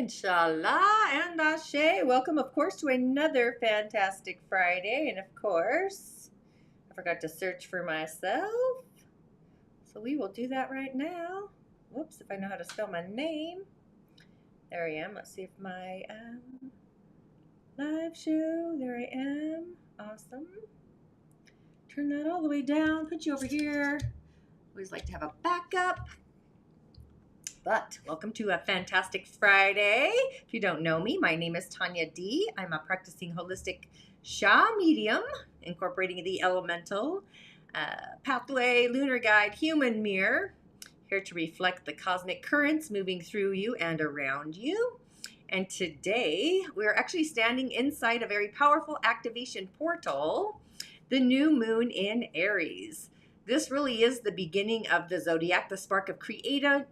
Inshallah and Ashe. Welcome, of course, to another fantastic Friday. And of course, I forgot to search for myself. So we will do that right now. Whoops, if I know how to spell my name. There I am. Let's see if my live show. There I am. Awesome. Turn that all the way down. Put you over here. Always like to have a backup. But welcome to a fantastic Friday. If you don't know me, my name is Tonya D. I'm a practicing holistic Sha medium, incorporating the elemental pathway, lunar guide, human mirror, here to reflect the cosmic currents moving through you and around you. And today we're actually standing inside a very powerful activation portal, the new moon in Aries. This really is the beginning of the zodiac, the spark of creation,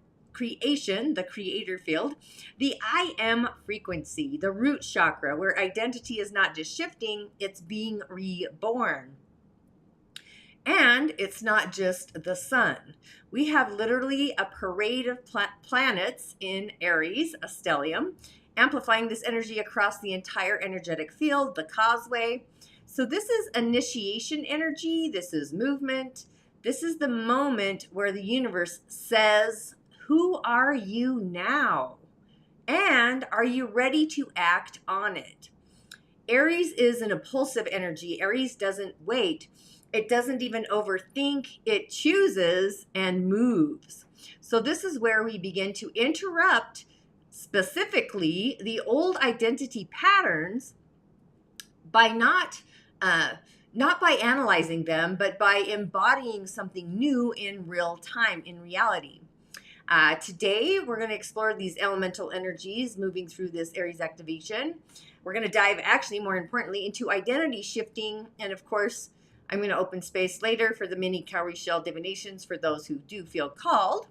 the creator field, the I am frequency, the root chakra, where identity is not just shifting, it's being reborn. And it's not just the sun. We have literally a parade of planets in Aries, a stellium, amplifying this energy across the entire energetic field, the causeway. So this is initiation energy, this is movement, this is the moment where the universe says, who are you now? And are you ready to act on it? Aries is an impulsive energy. Aries doesn't wait. It doesn't even overthink. It chooses and moves. So this is where we begin to interrupt specifically the old identity patterns by not by analyzing them, but by embodying something new in real time, in reality. Today, we're going to explore these elemental energies moving through this Aries activation. We're going to dive, actually, more importantly, into identity shifting. And of course, I'm going to open space later for the mini cowrie shell divinations for those who do feel called.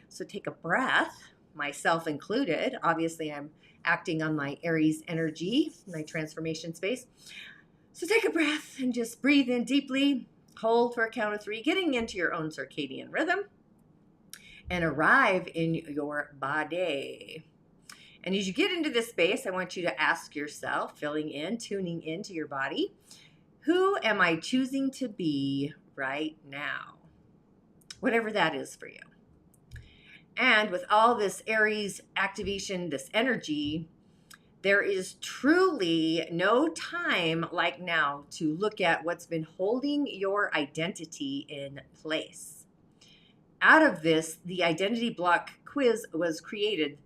So take a breath, myself included. Obviously, I'm acting on my Aries energy, my transformation space. So take a breath and just breathe in deeply. Hold for a count of 3, getting into your own circadian rhythm. And arrive in your body. And as you get into this space, I want you to ask yourself, filling in, tuning into your body, who am I choosing to be right now? Whatever that is for you. And with all this Aries activation, this energy, there is truly no time like now to look at what's been holding your identity in place. Out of this, the identity block quiz was created.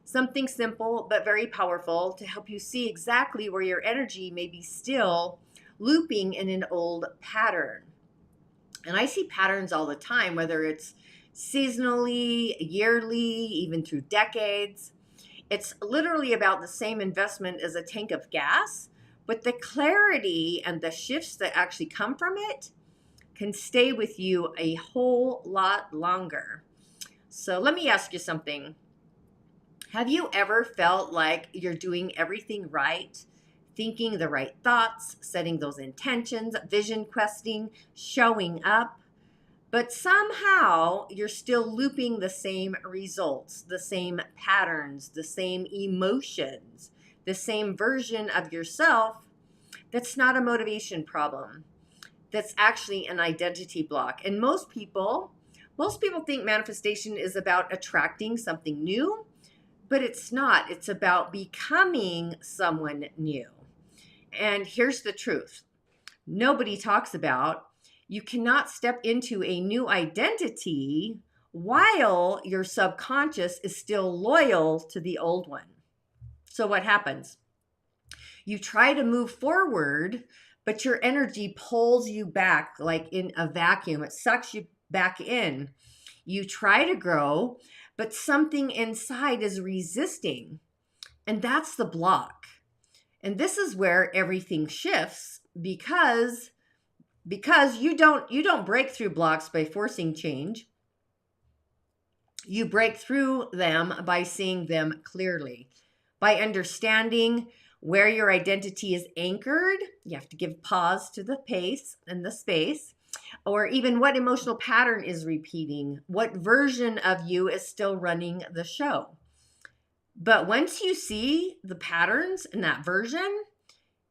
Something simple but very powerful to help you see exactly where your energy may be still looping in an old pattern. And I see patterns all the time, whether it's seasonally, yearly, even through decades. It's literally about the same investment as a tank of gas, but the clarity and the shifts that actually come from it can stay with you a whole lot longer. So let me ask you something. Have you ever felt like you're doing everything right, thinking the right thoughts, setting those intentions, vision questing, showing up, but somehow you're still looping the same results, the same patterns, the same emotions, the same version of yourself? That's not a motivation problem. That's actually an identity block. And most people think manifestation is about attracting something new, but it's not. It's about becoming someone new. And here's the truth. Nobody talks about you cannot step into a new identity while your subconscious is still loyal to the old one. So what happens? You try to move forward, but your energy pulls you back like in a vacuum. It sucks you back in. You try to grow, but something inside is resisting. And that's the block. And this is where everything shifts because you don't break through blocks by forcing change. You break through them by seeing them clearly, by understanding where your identity is anchored. You have to give pause to the pace and the space, or even what emotional pattern is repeating, what version of you is still running the show. But once you see the patterns in that version,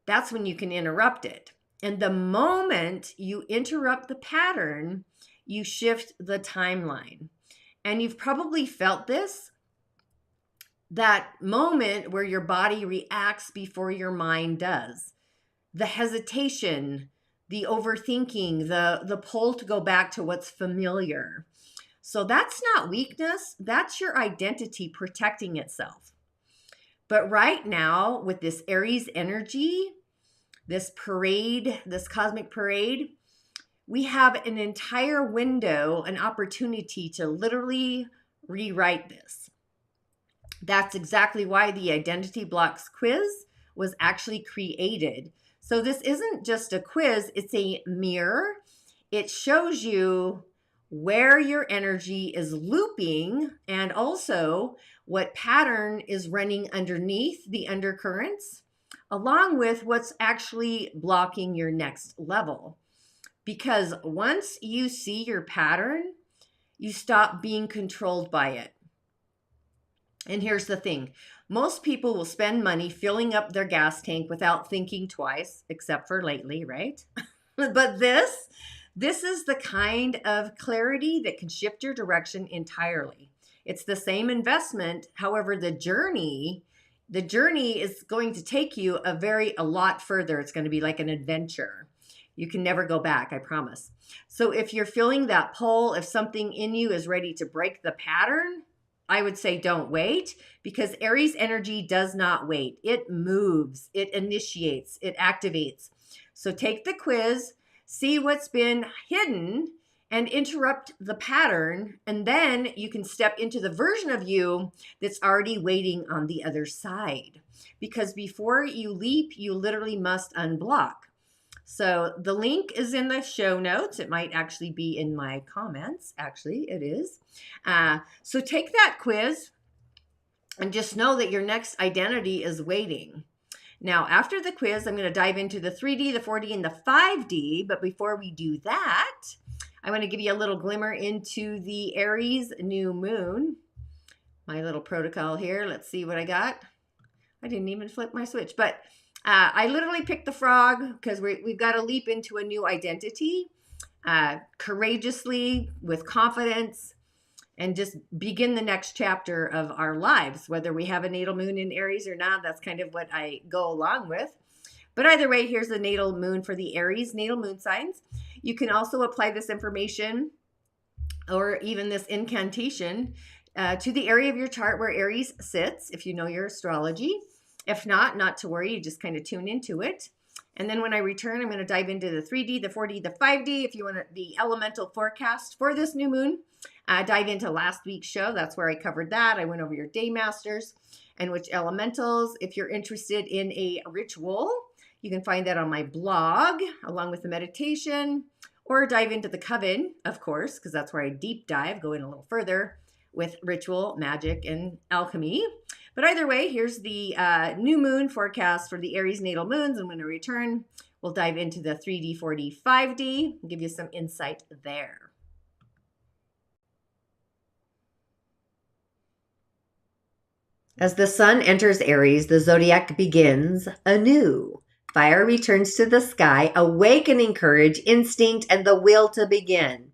that's when you can interrupt it. And the moment you interrupt the pattern, you shift the timeline. And you've probably felt this, that moment where your body reacts before your mind does. The hesitation, the overthinking, the pull to go back to what's familiar. So that's not weakness, that's your identity protecting itself. But right now, with this Aries energy, this parade, this cosmic parade, we have an entire window, an opportunity to literally rewrite this. That's exactly why the Identity Blocks quiz was actually created. So this isn't just a quiz, it's a mirror. It shows you where your energy is looping and also what pattern is running underneath the undercurrents, along with what's actually blocking your next level. Because once you see your pattern, you stop being controlled by it. And here's the thing. Most people will spend money filling up their gas tank without thinking twice, except for lately, right? But this is the kind of clarity that can shift your direction entirely. It's the same investment. However, the journey is going to take you a lot further. It's going to be like an adventure. You can never go back, I promise. So if you're feeling that pull, if something in you is ready to break the pattern, I would say don't wait, because Aries energy does not wait. It moves, it initiates, it activates. So take the quiz, see what's been hidden, and interrupt the pattern, and then you can step into the version of you that's already waiting on the other side. Because before you leap, you literally must unblock. So the link is in the show notes. It might actually be in my comments. Actually, it is. So take that quiz and just know that your next identity is waiting. Now, after the quiz, I'm going to dive into the 3D, the 4D, and the 5D. But before we do that, I want to give you a little glimmer into the Aries New Moon. My little protocol here. Let's see what I got. I didn't even flip my switch, but I literally picked the frog because we've got to leap into a new identity courageously, with confidence, and just begin the next chapter of our lives. Whether we have a natal moon in Aries or not, that's kind of what I go along with. But either way, here's the natal moon for the Aries natal moon signs. You can also apply this information or even this incantation to the area of your chart where Aries sits, if you know your astrology. If not to worry, you just kind of tune into it. And then when I return, I'm going to dive into the 3D, the 4D, the 5D. If you want the elemental forecast for this new moon, dive into last week's show. That's where I covered that. I went over your day masters and which elementals. If you're interested in a ritual, you can find that on my blog along with the meditation, or dive into the coven, of course, because that's where I deep dive, go in a little further with ritual, magic, and alchemy. But either way, here's the new moon forecast for the Aries natal moons. And when I return, we'll dive into the 3D, 4D, 5D, and give you some insight there. As the sun enters Aries, the zodiac begins anew. Fire returns to the sky, awakening courage, instinct, and the will to begin.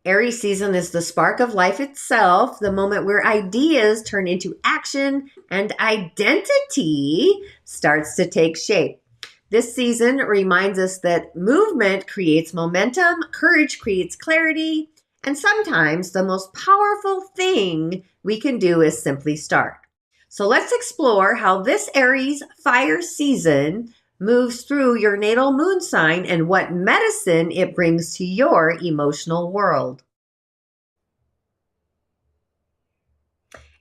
Aries season is the spark of life itself, the moment where ideas turn into action and identity starts to take shape. This season reminds us that movement creates momentum, courage creates clarity, and sometimes the most powerful thing we can do is simply start. So let's explore how this Aries fire season moves through your natal moon sign and what medicine it brings to your emotional world.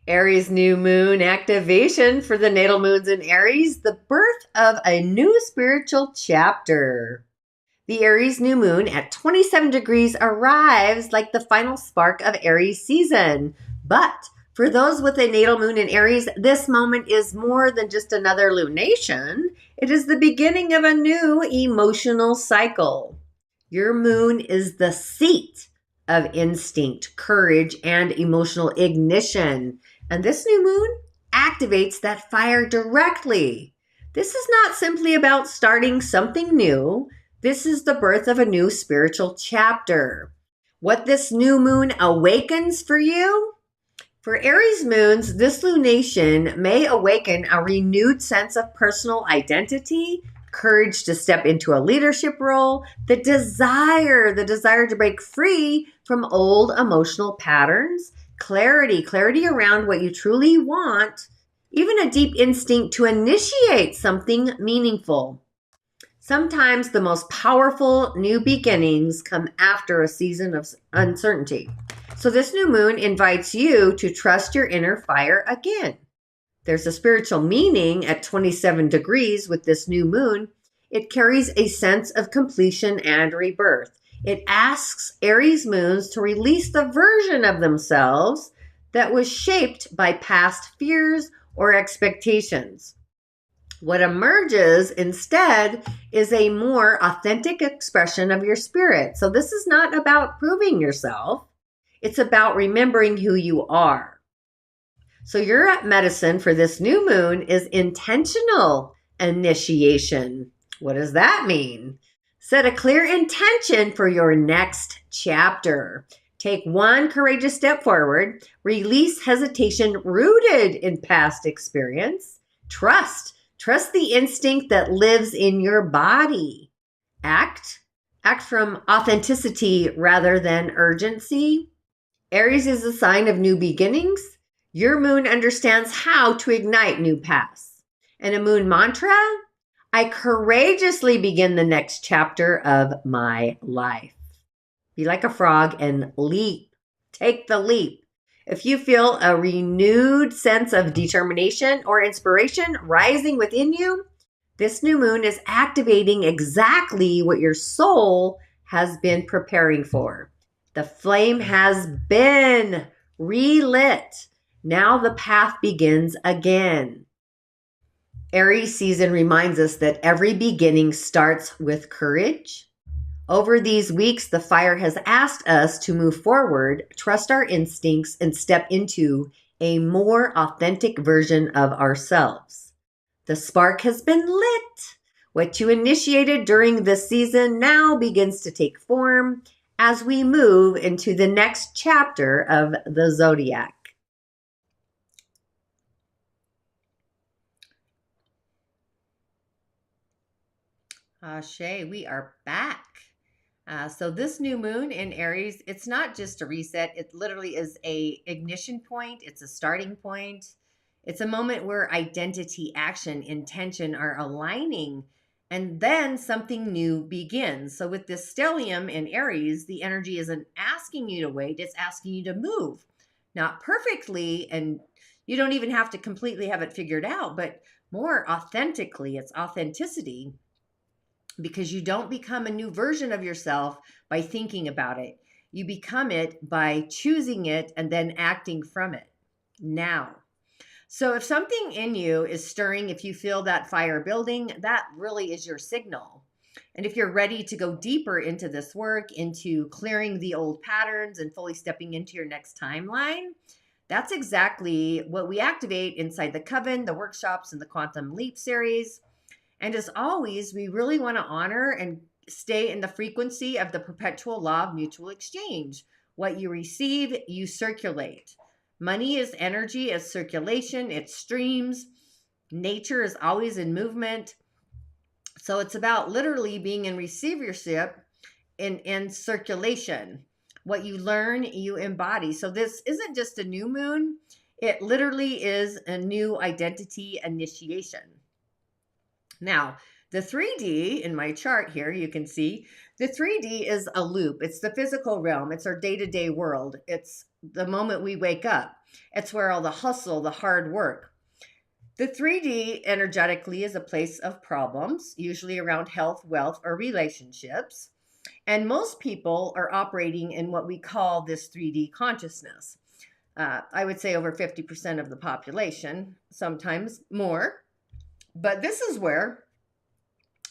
Aries new moon activation for the natal moons in Aries, the birth of a new spiritual chapter. The Aries new moon at 27 degrees arrives like the final spark of Aries season. But for those with a natal moon in Aries, this moment is more than just another lunation. It is the beginning of a new emotional cycle. Your moon is the seat of instinct, courage, and emotional ignition. And this new moon activates that fire directly. This is not simply about starting something new. This is the birth of a new spiritual chapter. What this new moon awakens for you? For Aries moons, this lunation may awaken a renewed sense of personal identity, courage to step into a leadership role, the desire to break free from old emotional patterns, clarity around what you truly want, even a deep instinct to initiate something meaningful. Sometimes the most powerful new beginnings come after a season of uncertainty. So this new moon invites you to trust your inner fire again. There's a spiritual meaning at 27 degrees with this new moon. It carries a sense of completion and rebirth. It asks Aries moons to release the version of themselves that was shaped by past fears or expectations. What emerges instead is a more authentic expression of your spirit. So this is not about proving yourself. It's about remembering who you are. So your medicine for this new moon is intentional initiation. What does that mean? Set a clear intention for your next chapter. Take one courageous step forward. Release hesitation rooted in past experience. Trust the instinct that lives in your body. Act from authenticity rather than urgency. Aries is a sign of new beginnings. Your moon understands how to ignite new paths. And a moon mantra, I courageously begin the next chapter of my life. Be like a frog and leap. Take the leap. If you feel a renewed sense of determination or inspiration rising within you, this new moon is activating exactly what your soul has been preparing for. The flame has been relit. Now the path begins again. Aries season reminds us that every beginning starts with courage. Over these weeks, the fire has asked us to move forward, trust our instincts, and step into a more authentic version of ourselves. The spark has been lit. What you initiated during this season now begins to take form as we move into the next chapter of the zodiac. Ashe, we are back. So this new moon in Aries, it's not just a reset. It literally is a ignition point. It's a starting point. It's a moment where identity, action, intention are aligning, and then something new begins. So with this stellium in Aries, the energy isn't asking you to wait. It's asking you to move. Not perfectly, and you don't even have to completely have it figured out, but more authentically. It's authenticity, because you don't become a new version of yourself by thinking about it. You become it by choosing it and then acting from it now. So if something in you is stirring, if you feel that fire building, that really is your signal. And if you're ready to go deeper into this work, into clearing the old patterns and fully stepping into your next timeline, that's exactly what we activate inside the Coven, the workshops, and the Quantum Leap series. And as always, we really want to honor and stay in the frequency of the perpetual law of mutual exchange. What you receive, you circulate. Money is energy, it's circulation, it streams. Nature is always in movement. So it's about literally being in receivership in circulation. What you learn, you embody. So this isn't just a new moon. It literally is a new identity initiation. Now, the 3D in my chart here, you can see the 3D is a loop. It's the physical realm. It's our day-to-day world. It's the moment we wake up. It's where all the hustle, the hard work. The 3D energetically is a place of problems, usually around health, wealth, or relationships. And most people are operating in what we call this 3D consciousness. I would say over 50% of the population, sometimes more. But this is where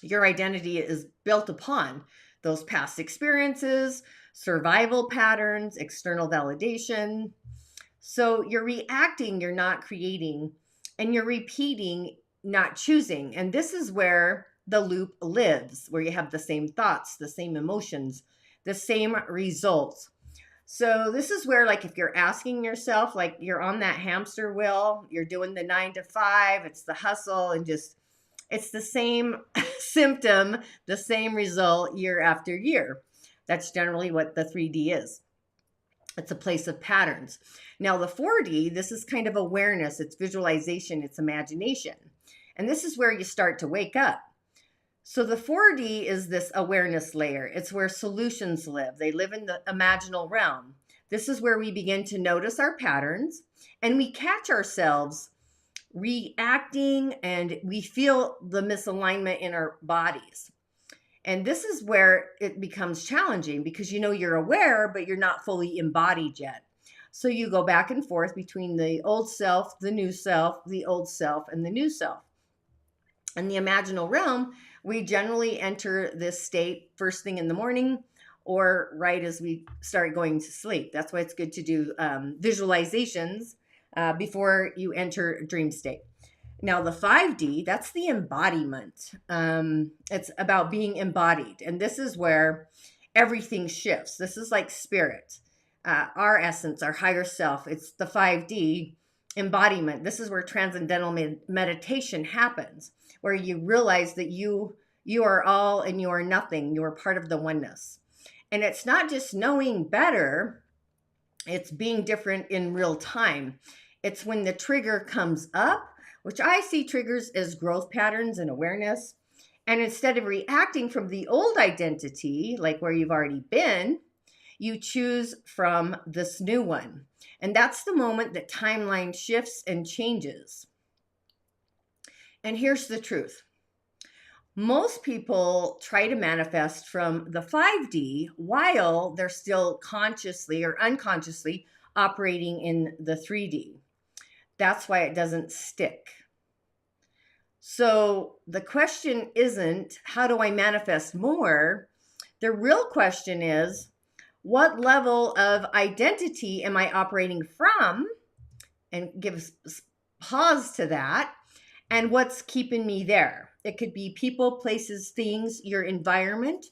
your identity is built upon those past experiences, survival patterns, external validation. So you're reacting, you're not creating. and you're repeating, not choosing. And this is where the loop lives, where you have the same thoughts, the same emotions, the same results. So this is where, like, if you're asking yourself, like, you're on that hamster wheel, you're doing the 9 to 5, it's the hustle, and just, it's the same symptom, the same result year after year. That's generally what the 3D is. It's a place of patterns. Now the 4D, this is kind of awareness, it's visualization, it's imagination. And this is where you start to wake up. So the 4D is this awareness layer. It's where solutions live. They live in the imaginal realm. This is where we begin to notice our patterns, and we catch ourselves reacting, and we feel the misalignment in our bodies. And this is where it becomes challenging, because you're aware, but you're not fully embodied yet. So you go back and forth between the old self, the new self, the old self, and the new self. In the imaginal realm, we generally enter this state first thing in the morning, or right as we start going to sleep. That's why it's good to do visualizations before you enter dream state. Now the 5D, that's the embodiment. It's about being embodied. And this is where everything shifts. This is like spirit, our essence, our higher self. It's the 5D embodiment. This is where transcendental meditation happens, where you realize that you are all and you are nothing. You are part of the oneness. And it's not just knowing better, it's being different in real time. It's when the trigger comes up, which I see triggers as growth patterns and awareness. And instead of reacting from the old identity, like where you've already been, you choose from this new one. And that's the moment that timeline shifts and changes. And here's the truth. Most people try to manifest from the 5D while they're still consciously or unconsciously operating in the 3D. That's why it doesn't stick. So the question isn't, how do I manifest more? The real question is, what level of identity am I operating from? And give pause to that. And what's keeping me there? It could be people, places, things, your environment,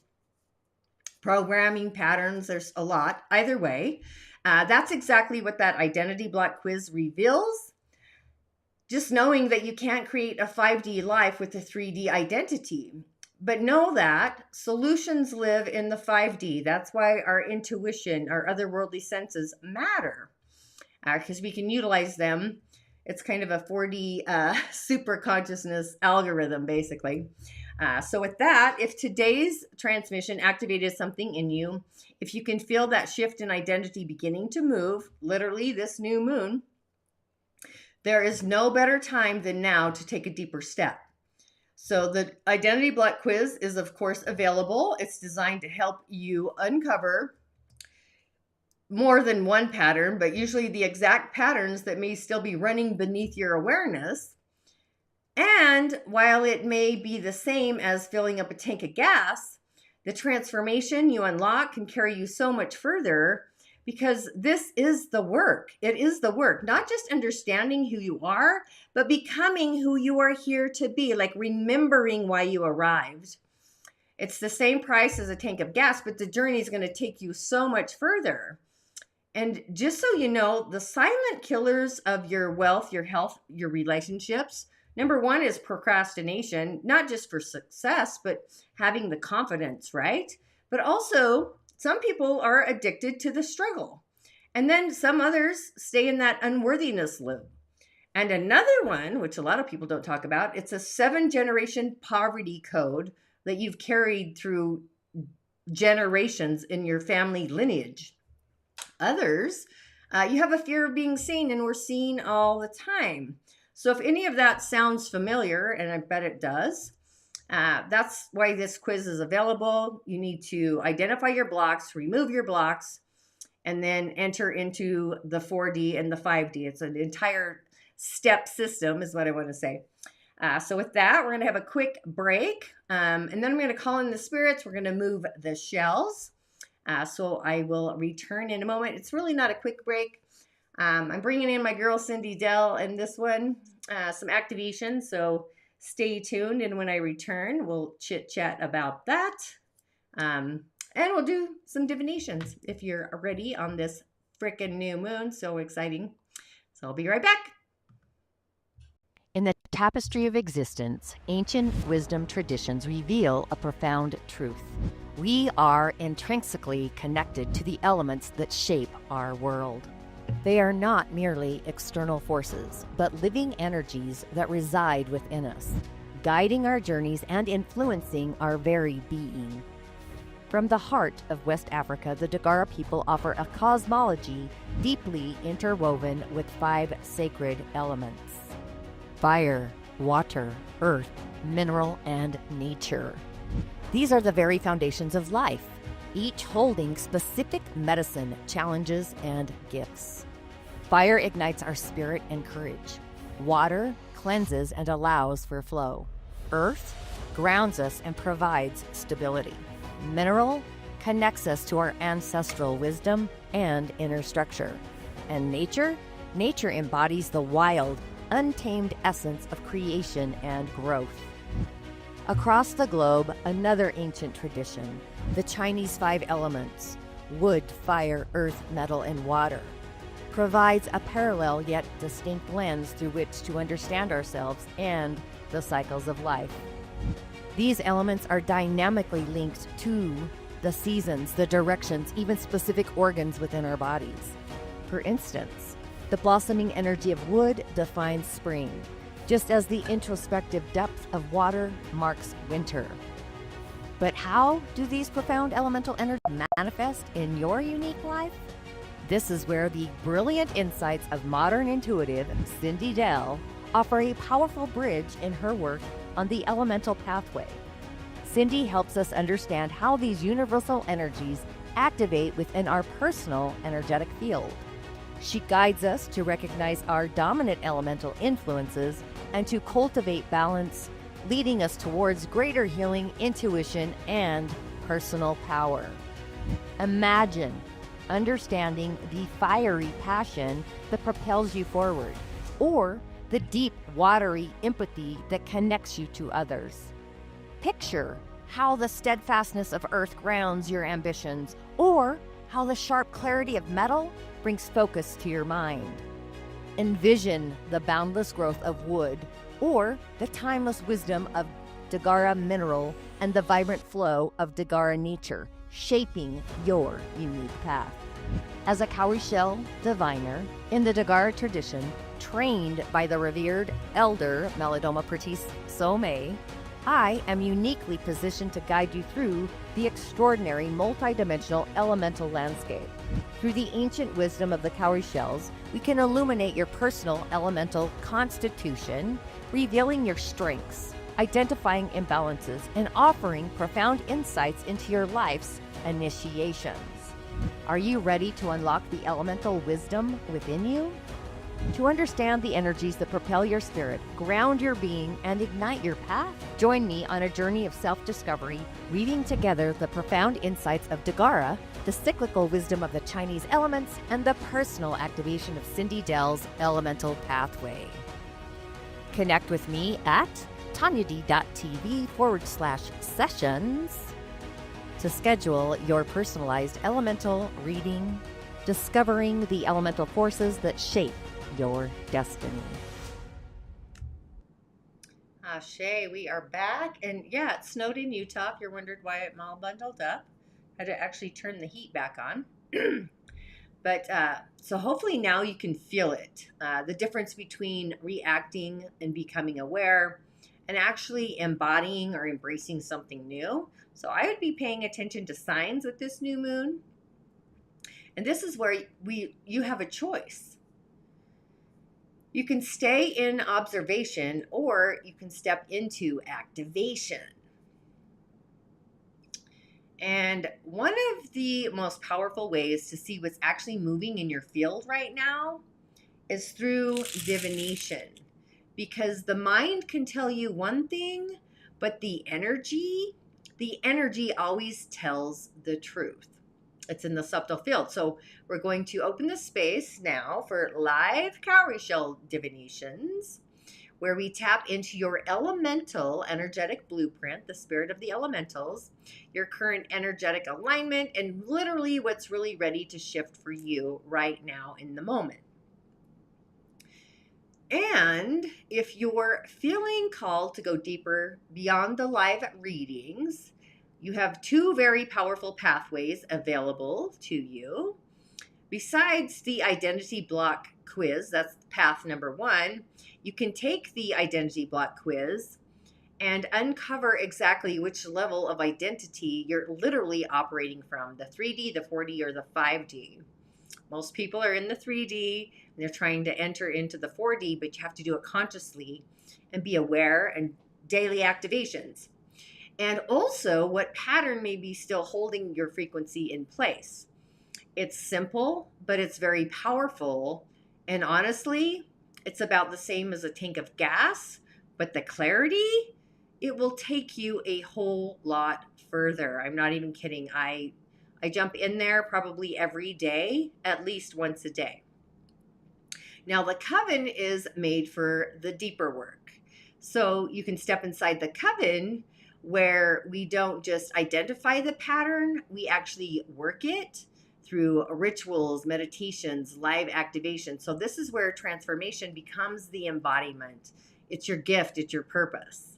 programming patterns. There's a lot. Either way, that's exactly what that identity block quiz reveals. Just knowing that you can't create a 5D life with a 3D identity. But know that solutions live in the 5D. That's why our intuition, our otherworldly senses matter, because we can utilize them. It's kind of a 4D super consciousness algorithm, basically. So with that, if today's transmission activated something in you, if you can feel that shift in identity beginning to move, literally this new moon, there is no better time than now to take a deeper step. So the identity block quiz is, of course, available. It's designed to help you uncover more than one pattern, but usually the exact patterns that may still be running beneath your awareness. And while it may be the same as filling up a tank of gas, the transformation you unlock can carry you so much further, because this is the work. It is the work, not just understanding who you are, but becoming who you are here to be, like remembering why you arrived. It's the same price as a tank of gas, but the journey is going to take you so much further. And just so you know, the silent killers of your wealth, your health, your relationships, number one is procrastination, not just for success, but having the confidence, right? But also, some people are addicted to the struggle. And then some others stay in that unworthiness loop. And another one, which a lot of people don't talk about, it's a 7-generation poverty code that you've carried through generations in your family lineage. Others, you have a fear of being seen, and we're seen all the time. So if any of that sounds familiar, and I bet it does, that's why this quiz is available. You need to identify your blocks, remove your blocks, and then enter into the 4D and the 5D. It's an entire step system is what I want to say. So with that, we're going to have a quick break, and then I'm going to call in the spirits. We're going to move the shells. So I will return in a moment. It's really not a quick break. I'm bringing in my girl, Cindy Dell, in this one. some activation. So stay tuned. And when I return, we'll chit chat about that. And we'll do some divinations if you're ready on this freaking new moon. So exciting. So I'll be right back. In the tapestry of existence, ancient wisdom traditions reveal a profound truth. We are intrinsically connected to the elements that shape our world. They are not merely external forces, but living energies that reside within us, guiding our journeys and influencing our very being. From the heart of West Africa, the Dagara people offer a cosmology deeply interwoven with 5 sacred elements: fire, water, earth, mineral, and nature. These are the very foundations of life, each holding specific medicine, challenges, and gifts. Fire ignites our spirit and courage. Water cleanses and allows for flow. Earth grounds us and provides stability. Mineral connects us to our ancestral wisdom and inner structure. And nature embodies the wild, untamed essence of creation and growth. Across the globe, another ancient tradition, the Chinese 5 elements, wood, fire, earth, metal, and water, provides a parallel yet distinct lens through which to understand ourselves and the cycles of life. These elements are dynamically linked to the seasons, the directions, even specific organs within our bodies. For instance, the blossoming energy of wood defines spring, just as the introspective depth of water marks winter. But how do these profound elemental energies manifest in your unique life? This is where the brilliant insights of modern intuitive Cindy Dell offer a powerful bridge in her work on the elemental pathway. Cindy helps us understand how these universal energies activate within our personal energetic field. She guides us to recognize our dominant elemental influences and to cultivate balance, leading us towards greater healing, intuition, and personal power. Imagine understanding the fiery passion that propels you forward, or the deep, watery empathy that connects you to others. Picture how the steadfastness of earth grounds your ambitions, or how the sharp clarity of metal brings focus to your mind. Envision the boundless growth of wood, or the timeless wisdom of Dagara mineral and the vibrant flow of Dagara nature, shaping your unique path. As a cowrie shell diviner in the Dagara tradition, trained by the revered elder Melodoma Pratis Somé, I am uniquely positioned to guide you through the extraordinary multidimensional elemental landscape. Through the ancient wisdom of the cowrie shells, we can illuminate your personal elemental constitution, revealing your strengths, identifying imbalances, and offering profound insights into your life's initiations. Are you ready to unlock the elemental wisdom within you? To understand the energies that propel your spirit, ground your being, and ignite your path, join me on a journey of self-discovery, weaving together the profound insights of Dagara, the cyclical wisdom of the Chinese elements, and the personal activation of Cindy Dell's elemental pathway. Connect with me at tonyad.tv/sessions to schedule your personalized elemental reading, discovering the elemental forces that shape your destiny. Ashe, we are back. And yeah, it snowed in Utah. If you're wondering why I'm all bundled up, I had to actually turn the heat back on. But so hopefully now you can feel it. The difference between reacting and becoming aware and actually embodying or embracing something new. So I would be paying attention to signs with this new moon. And this is where you have a choice. You can stay in observation or you can step into activation. And one of the most powerful ways to see what's actually moving in your field right now is through divination. Because the mind can tell you one thing, but the energy always tells the truth. It's in the subtle field. So we're going to open the space now for live cowrie shell divinations. where we tap into your elemental energetic blueprint, the spirit of the elementals, your current energetic alignment, and literally what's really ready to shift for you right now in the moment. And if you're feeling called to go deeper beyond the live readings, you have two very powerful pathways available to you. Besides the identity block quiz, that's path number one, you can take the identity block quiz and uncover exactly which level of identity you're literally operating from, the 3D, the 4D, or the 5D. Most people are in the 3D and they're trying to enter into the 4D, but you have to do it consciously and be aware and daily activations. And also what pattern may be still holding your frequency in place. It's simple, but it's very powerful. And honestly, it's about the same as a tank of gas, but the clarity, it will take you a whole lot further. I'm not even kidding. I jump in there probably every day, at least once a day. Now, the coven is made for the deeper work. So you can step inside the coven where we don't just identify the pattern, we actually work it through rituals, meditations, live activation. So this is where transformation becomes the embodiment. It's your gift, it's your purpose.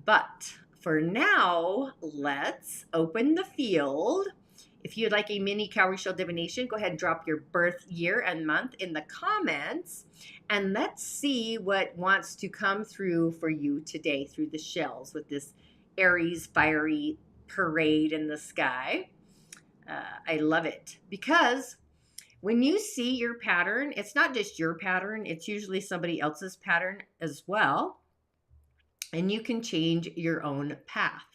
But for now, let's open the field. If you'd like a mini cowrie shell divination, go ahead and drop your birth year and month in the comments. And let's see what wants to come through for you today through the shells with this Aries fiery parade in the sky. I love it because when you see your pattern, it's not just your pattern, it's usually somebody else's pattern as well. And you can change your own path.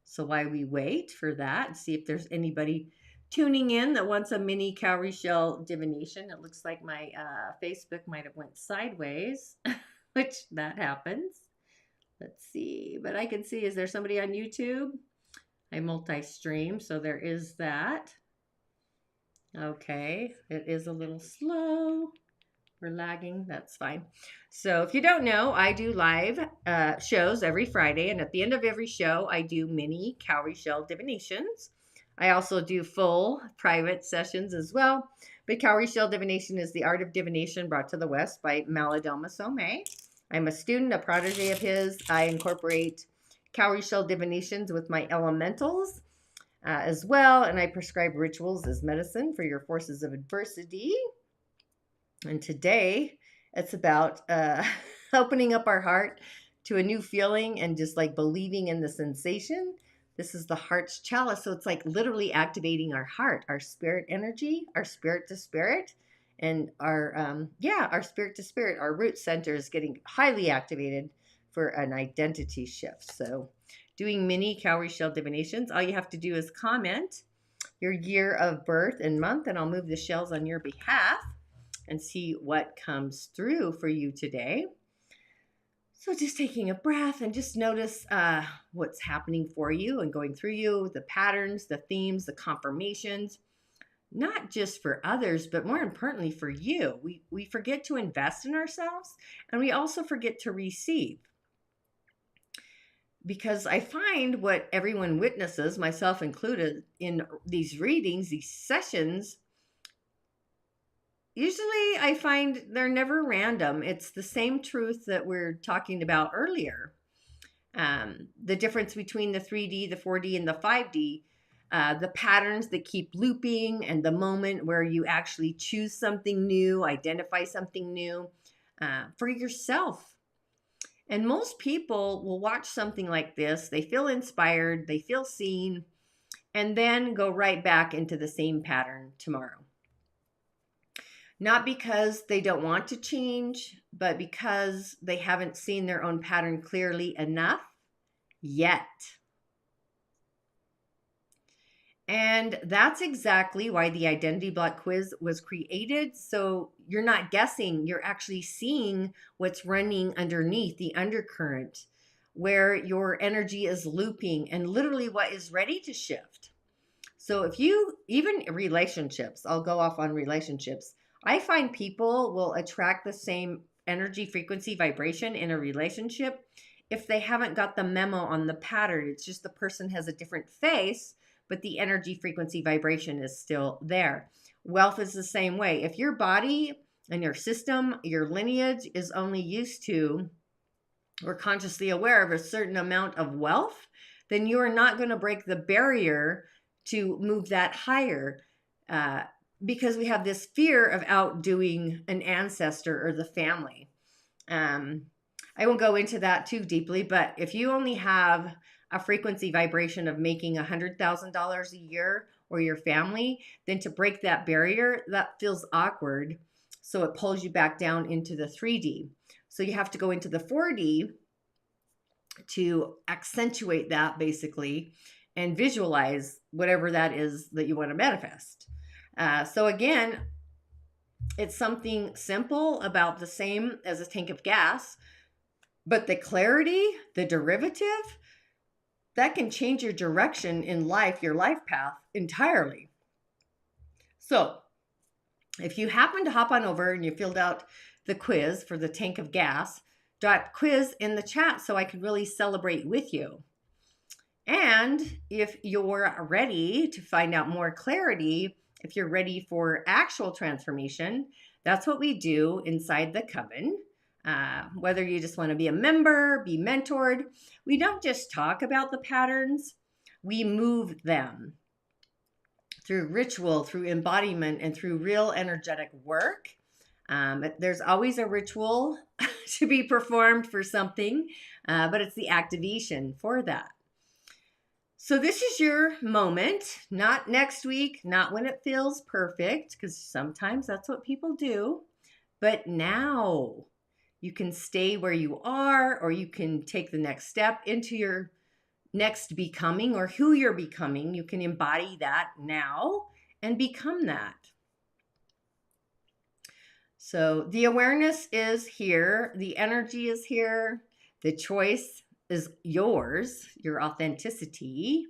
So while we wait for that and see if there's anybody tuning in that wants a mini cowrie shell divination, it looks like my Facebook might have went sideways, which that happens. Let's see, but I can see, is there somebody on YouTube? I multi-stream, so there is that. Okay, it is a little slow. We're lagging, that's fine. So if you don't know, I do live shows every Friday, and at the end of every show, I do mini cowrie shell divinations. I also do full private sessions as well. But cowrie shell divination is the art of divination brought to the West by Malidoma Somé. I'm a student, a protege of his. I incorporate cowrie shell divinations with my elementals as well, and I prescribe rituals as medicine for your forces of adversity. And today it's about opening up our heart to a new feeling and just like believing in the sensation. This is the heart's chalice. So it's like literally activating our heart, our spirit energy, our spirit to spirit, and our spirit to spirit, our root center is getting highly activated for an identity shift. So doing mini cowrie shell divinations, all you have to do is comment your year of birth and month, and I'll move the shells on your behalf and see what comes through for you today. So just taking a breath and just notice what's happening for you and going through you, the patterns, the themes, the confirmations, not just for others, but more importantly for you. We forget to invest in ourselves, and we also forget to receive. Because I find what everyone witnesses, myself included, in these readings, these sessions, usually I find they're never random. It's the same truth that we're talking about earlier. The difference between the 3D, the 4D, and the 5D, the patterns that keep looping, and the moment where you actually choose something new, identify something new for yourself. And most people will watch something like this. They feel inspired, they feel seen, and then go right back into the same pattern tomorrow. Not because they don't want to change, but because they haven't seen their own pattern clearly enough yet. And that's exactly why the identity block quiz was created. So you're not guessing, you're actually seeing what's running underneath the undercurrent, where your energy is looping and literally what is ready to shift. So if you, even relationships, I'll go off on relationships. I find people will attract the same energy, frequency, vibration in a relationship, if they haven't got the memo on the pattern, it's just the person has a different face, but the energy, frequency, vibration is still there. Wealth is the same way. If your body and your system, your lineage is only used to or consciously aware of a certain amount of wealth, then you are not going to break the barrier to move that higher, because we have this fear of outdoing an ancestor or the family. I won't go into that too deeply, but if you only have a frequency vibration of making $100,000 a year or your family, then to break that barrier, that feels awkward. So it pulls you back down into the 3D. So you have to go into the 4D to accentuate that, basically, and visualize whatever that is that you want to manifest. So again, it's something simple, about the same as a tank of gas, but the clarity, the derivative, that can change your direction in life, your life path entirely. So if you happen to hop on over and you filled out the quiz for the tank of gas, drop quiz in the chat so I can really celebrate with you. And if you're ready to find out more clarity, if you're ready for actual transformation, that's what we do inside the coven. Whether you just want to be a member, be mentored, we don't just talk about the patterns, we move them through ritual, through embodiment, and through real energetic work. There's always a ritual to be performed for something, but it's the activation for that. So this is your moment, not next week, not when it feels perfect, because sometimes that's what people do, but now. You can stay where you are, or you can take the next step into your next becoming, or who you're becoming. You can embody that now and become that. So the awareness is here. The energy is here. The choice is yours, your authenticity.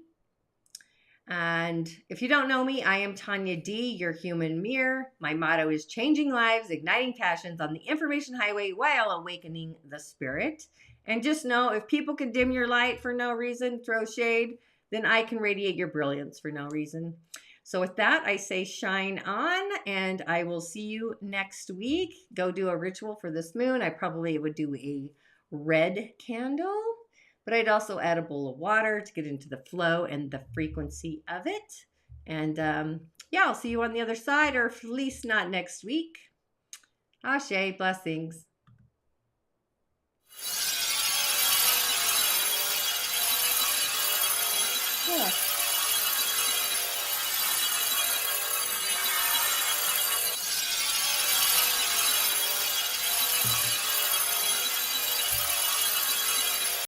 And if you don't know me, I am Tonya D, your human mirror. My motto is changing lives, igniting passions on the information highway while awakening the spirit. And just know, if people can dim your light for no reason, throw shade, then I can radiate your brilliance for no reason. So with that, I say shine on, and I will see you next week. Go do a ritual for this moon. I probably would do a red candle, but I'd also add a bowl of water to get into the flow and the frequency of it. And yeah, I'll see you on the other side, or at least not next week. Ashe, blessings. Yeah.